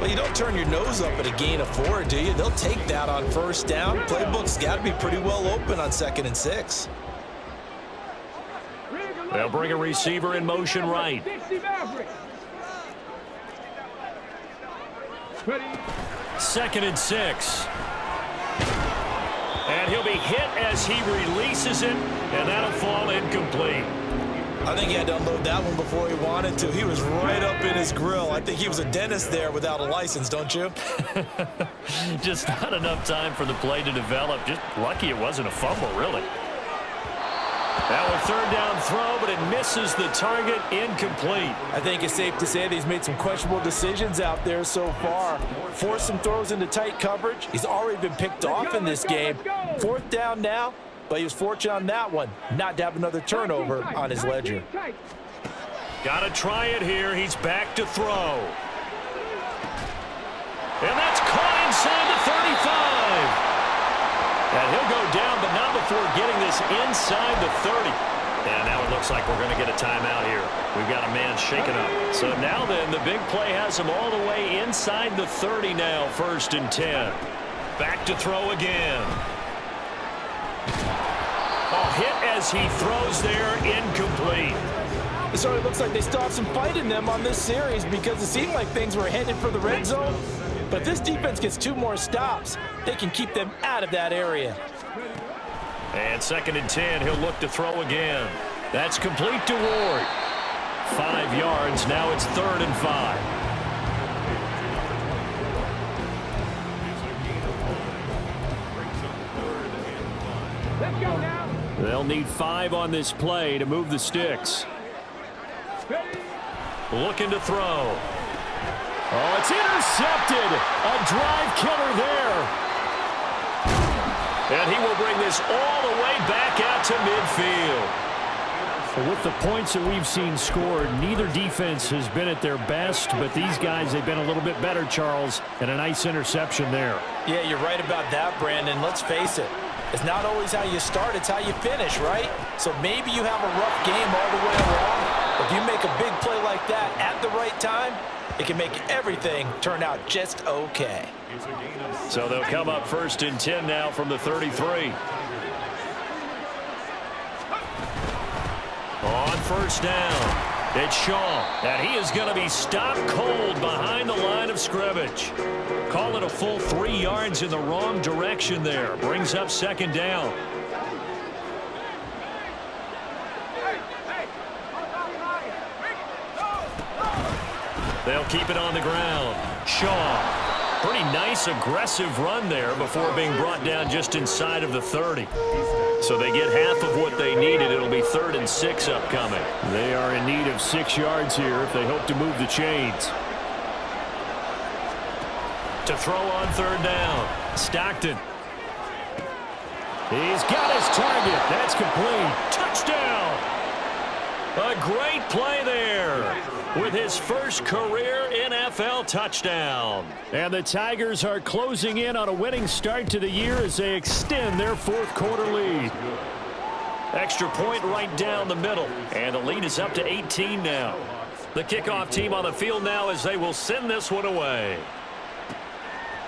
Well, you don't turn your nose up at a gain of 4, do you? They'll take that on first down. Playbook's got to be pretty well open on 2nd and 6. They'll bring a receiver in motion right. 2nd and 6. And he'll be hit as he releases it, and that'll fall incomplete. I think he had to unload that one before he wanted to. He was right up in his grill. I think he was a dentist there without a license, don't you? Just not enough time for the play to develop. Just lucky it wasn't a fumble, really. Now a 3rd down throw, but it misses the target, incomplete. I think it's safe to say that he's made some questionable decisions out there so far. Forced some throws into tight coverage. He's already been picked off in this game. 4th down now. But he was fortunate on that one, not to have another turnover on his ledger. Got to try it here. He's back to throw. And that's caught inside the 35. And he'll go down, but not before getting this inside the 30. And now it looks like we're going to get a timeout here. We've got a man shaken up. So now then, the big play has him all the way inside the 30 now, 1st and 10. Back to throw again. A hit as he throws there, incomplete. It certainly looks like they still have some fight in them on this series because it seemed like things were headed for the red zone. But if this defense gets 2 more stops, they can keep them out of that area. And 2nd and 10, he'll look to throw again. That's complete to Ward. 5 yards, now it's 3rd and 5. Let's go now. They'll need 5 on this play to move the sticks. Looking to throw. Oh, it's intercepted. A drive killer there. And he will bring this all the way back out to midfield. With the points that we've seen scored, neither defense has been at their best, but these guys, they've been a little bit better, Charles, and a nice interception there. Yeah, you're right about that, Brandon. Let's face it. It's not always how you start, it's how you finish, right? So maybe you have a rough game all the way along. If you make a big play like that at the right time, it can make everything turn out just okay. So they'll come up 1st and 10 now from the 33. On 1st down, it's Shaw, and he is going to be stopped cold behind the line of scrimmage. Call it a full 3 yards in the wrong direction there. Brings up 2nd down. They'll keep it on the ground. Shaw, pretty nice aggressive run there before being brought down just inside of the 30. So they get half of what they needed. It'll be 3rd and 6 upcoming. They are in need of 6 yards here if they hope to move the chains. To throw on 3rd down, Stockton. He's got his target. That's complete. Touchdown! A great play there with his first career NFL touchdown. And the Tigers are closing in on a winning start to the year as they extend their 4th quarter lead. Extra point right down the middle, and the lead is up to 18 now. The kickoff team on the field now as they will send this one away.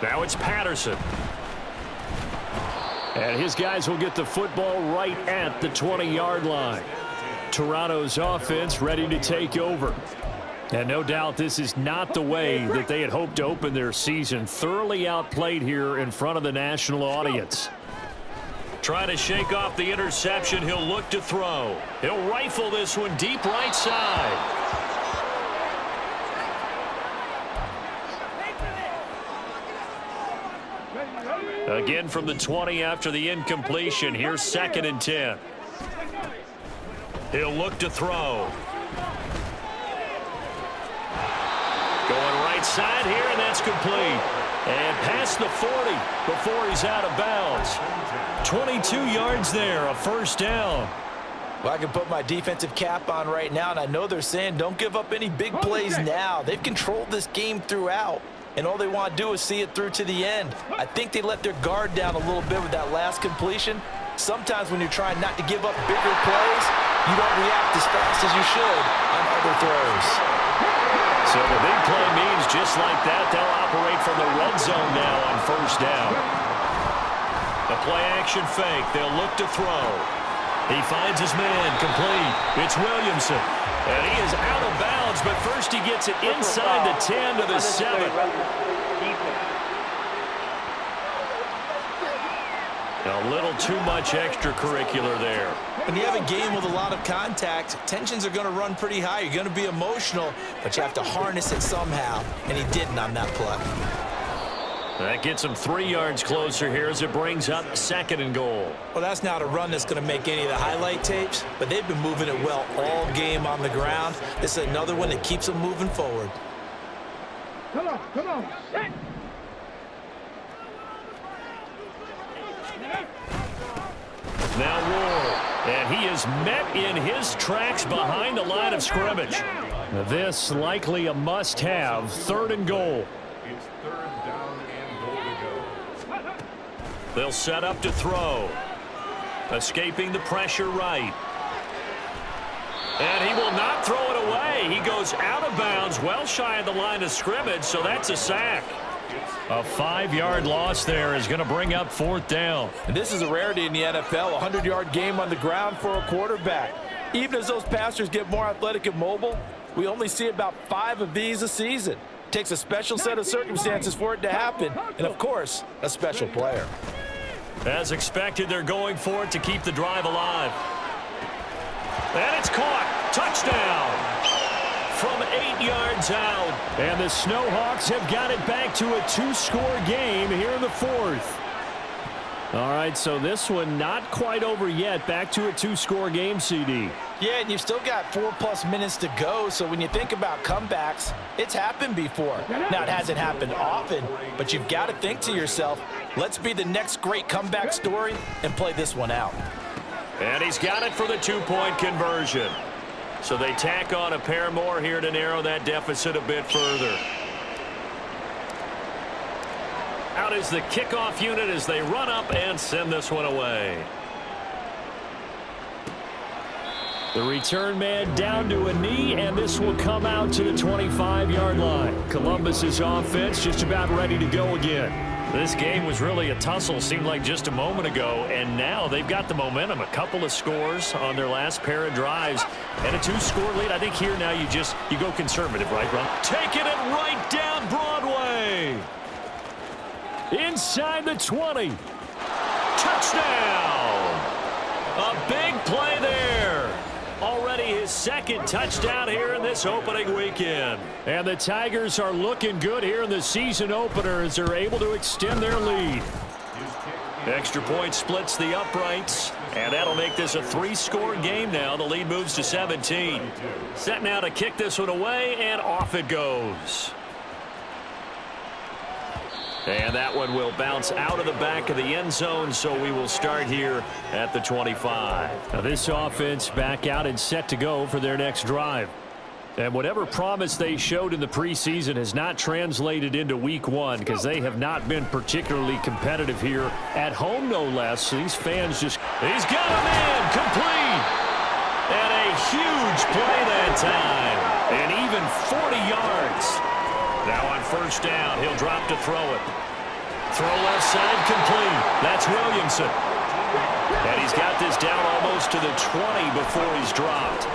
Now it's Patterson. And his guys will get the football right at the 20-yard line. Toronto's offense ready to take over. And no doubt this is not the way that they had hoped to open their season. Thoroughly outplayed here in front of the national audience. Trying to shake off the interception. He'll look to throw. He'll rifle this one deep right side. Again from the 20 after the incompletion. Here's 2nd and 10. He'll look to throw. Going right side here, and that's complete. And past the 40 before he's out of bounds. 22 yards there, a 1st down. Well, I can put my defensive cap on right now, and I know they're saying don't give up any big plays now. They've controlled this game throughout, and all they want to do is see it through to the end. I think they let their guard down a little bit with that last completion. Sometimes when you're trying not to give up bigger plays, you don't react as fast as you should on other throws. So the big play means just like that, they'll operate from the red zone now on 1st down. The play-action fake. They'll look to throw. He finds his man complete. It's Williamson. And he is out of bounds, but first he gets it inside the 10 to the 7. A little too much extracurricular there. When you have a game with a lot of contact, tensions are going to run pretty high. You're going to be emotional, but you have to harness it somehow, and he didn't on that play. That gets him 3 yards closer here as it brings up 2nd and goal. Well, that's not a run that's going to make any of the highlight tapes, but they've been moving it well all game on the ground. This is another one that keeps them moving forward. Come on, come on. Hey. Now Ward, and he is met in his tracks behind the line of scrimmage. This likely a must-have, 3rd and goal. It's 3rd down and goal to go. They'll set up to throw. Escaping the pressure right. And he will not throw it away. He goes out of bounds, well shy of the line of scrimmage, so that's a sack. A 5-yard loss there is going to bring up 4th down. And this is a rarity in the NFL, a 100-yard game on the ground for a quarterback. Even as those passers get more athletic and mobile, we only see about 5 of these a season. It takes a special set of circumstances for it to happen, and of course, a special player. As expected, they're going for it to keep the drive alive. And it's caught. Touchdown. From 8 yards out. And the Snowhawks have got it back to a 2-score game here in the 4th. All right, so this one not quite over yet. Back to a 2-score game, CD. Yeah, and you've still got 4+ minutes to go, so when you think about comebacks, it's happened before. Now, it hasn't happened often, but you've got to think to yourself, let's be the next great comeback story and play this one out. And he's got it for the 2-point conversion. So they tack on a pair more here to narrow that deficit a bit further. Out is the kickoff unit as they run up and send this one away. The return man down to a knee, and this will come out to the 25-yard line. Columbus's offense just about ready to go again. This game was really a tussle, seemed like just a moment ago, and now they've got the momentum. A couple of scores on their last pair of drives, and a 2-score lead. I think here now you go conservative, right, Ron? Taking it right down Broadway. Inside the 20. Touchdown! A big play there. Already his 2nd touchdown here in this opening weekend. And the Tigers are looking good here in the season opener as they're able to extend their lead. Extra point splits the uprights, and that'll make this a 3-score game now. The lead moves to 17. Set now to kick this one away, and off it goes. And that one will bounce out of the back of the end zone, so we will start here at the 25. Now this offense back out and set to go for their next drive. And whatever promise they showed in the preseason has not translated into week 1 because they have not been particularly competitive here at home, no less. So these fans just... He's got a man complete. And a huge play that time. And even 40 yards. Now on 1st down, he'll drop to throw it. Throw left side complete. That's Williamson. And he's got this down almost to the 20 before he's dropped.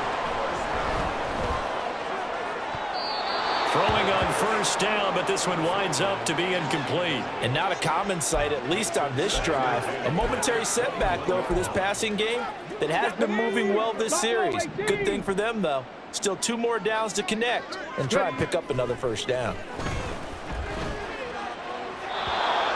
Throwing on 1st down, but this one winds up to be incomplete. And not a common sight, at least on this drive. A momentary setback, though, for this passing game that has been moving well this series. Good thing for them, though. Still 2 more downs to connect and try and pick up another 1st down.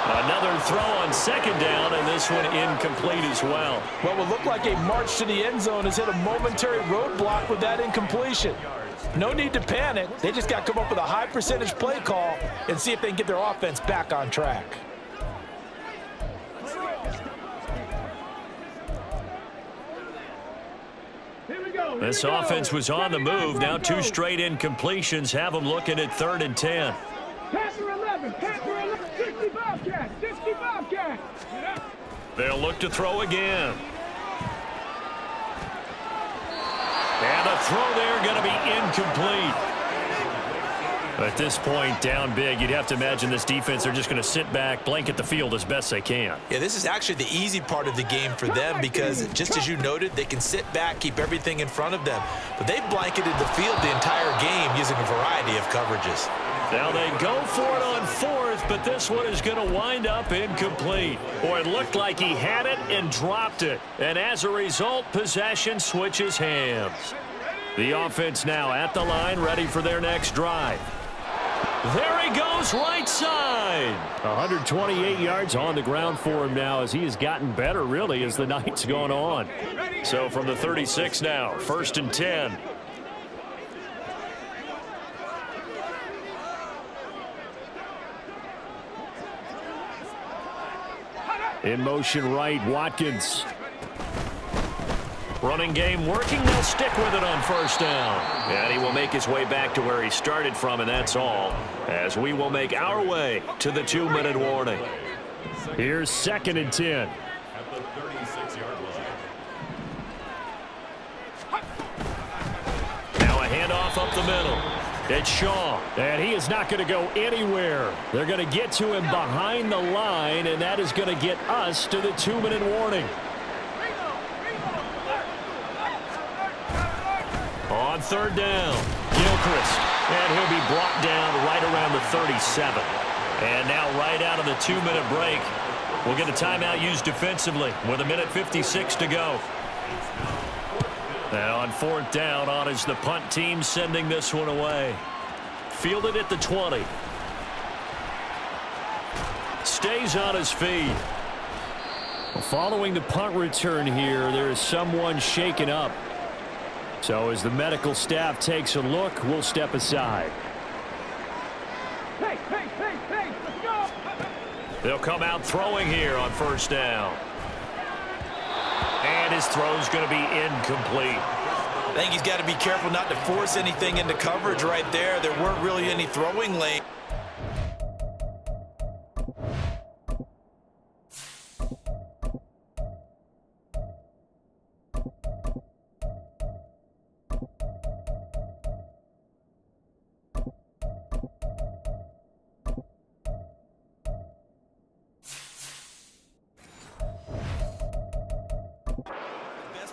Another throw on 2nd down, and this one incomplete as well. What will look like a march to the end zone has hit a momentary roadblock with that incompletion. No need to panic. They just got to come up with a high percentage play call and see if they can get their offense back on track. This offense was on the move. Now 2 straight incompletions have them looking at 3rd and 10. Passer 11, 65 cat, 65 cat. They'll look to throw again. And a throw there going to be incomplete. At this point, down big, you'd have to imagine this defense, they're just going to sit back, blanket the field as best they can. Yeah, this is actually the easy part of the game for them because, just as you noted, they can sit back, keep everything in front of them. But they've blanketed the field the entire game using a variety of coverages. Now they go for it on 4th, but this one is going to wind up incomplete. Boy, it looked like he had it and dropped it. And as a result, possession switches hands. The offense now at the line, ready for their next drive. There he goes, right side. 128 yards on the ground for him now as he has gotten better, really, as the night's gone on. So from the 36 now, 1st and 10. In motion right, Watkins. Running game working. They'll stick with it on 1st down. And he will make his way back to where he started from, and that's all. As we will make our way to the 2-minute warning. Here's 2nd and 10. At the 36-yard line. Now a handoff up the middle. It's Shaw. And he is not going to go anywhere. They're going to get to him behind the line, and that is going to get us to the 2-minute warning. On third down, Gilchrist. And he'll be brought down right around the 37. And now right out of the 2-minute break, we'll get a timeout used defensively with 1:56 to go. Now on fourth down, on is the punt team sending this one away. Fielded at the 20. Stays on his feet. Following the punt return here, there is someone shaken up. So as the medical staff takes a look, we'll step aside. Hey, let's go! They'll come out throwing here on first down. And his throw's going to be incomplete. I think he's got to be careful not to force anything into coverage right there. There weren't really any throwing lanes.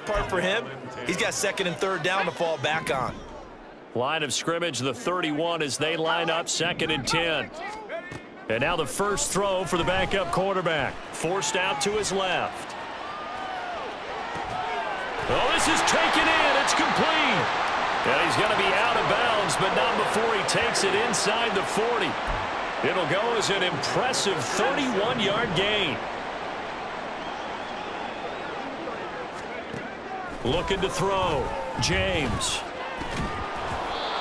Part for him, he's got second and third down to fall back on. Line of scrimmage, the 31 as they line up, second and 10. And now the first throw for the backup quarterback. Forced out to his left. Oh, this is taken in. It's complete. And he's going to be out of bounds, but not before he takes it inside the 40. It'll go as an impressive 31-yard gain. Looking to throw. James.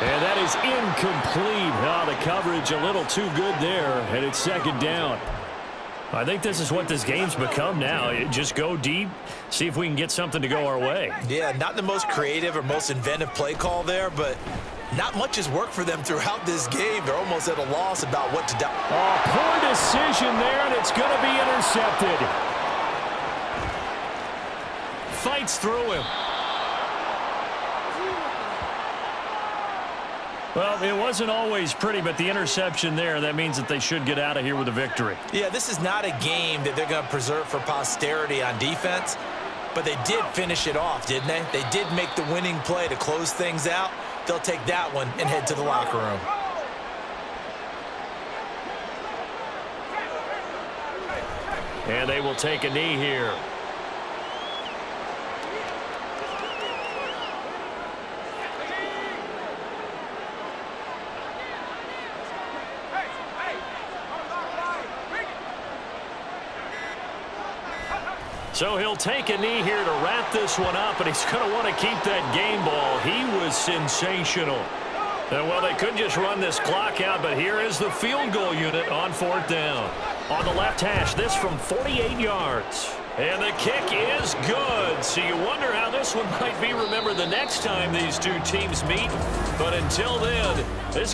And that is incomplete. Oh, the coverage a little too good there, and it's second down. I think this is what this game's become now. Just go deep, see if we can get something to go our way. Yeah, not the most creative or most inventive play call there, but not much has worked for them throughout this game. They're almost at a loss about what to do. Oh, poor decision there, and it's going to be intercepted. Fights through him. Well, it wasn't always pretty, but the interception there, that means that they should get out of here with a victory. Yeah, this is not a game that they're going to preserve for posterity on defense, but they did finish it off, didn't they? They did make the winning play to close things out. They'll take that one and head to the locker room. And they will take a knee here. So he'll take a knee here to wrap this one up, and he's going to want to keep that game ball. He was sensational. Well, they could just run this clock out, but here is the field goal unit on fourth down. On the left hash, this from 48 yards. And the kick is good. So you wonder how this one might be remembered the next time these two teams meet. But until then, this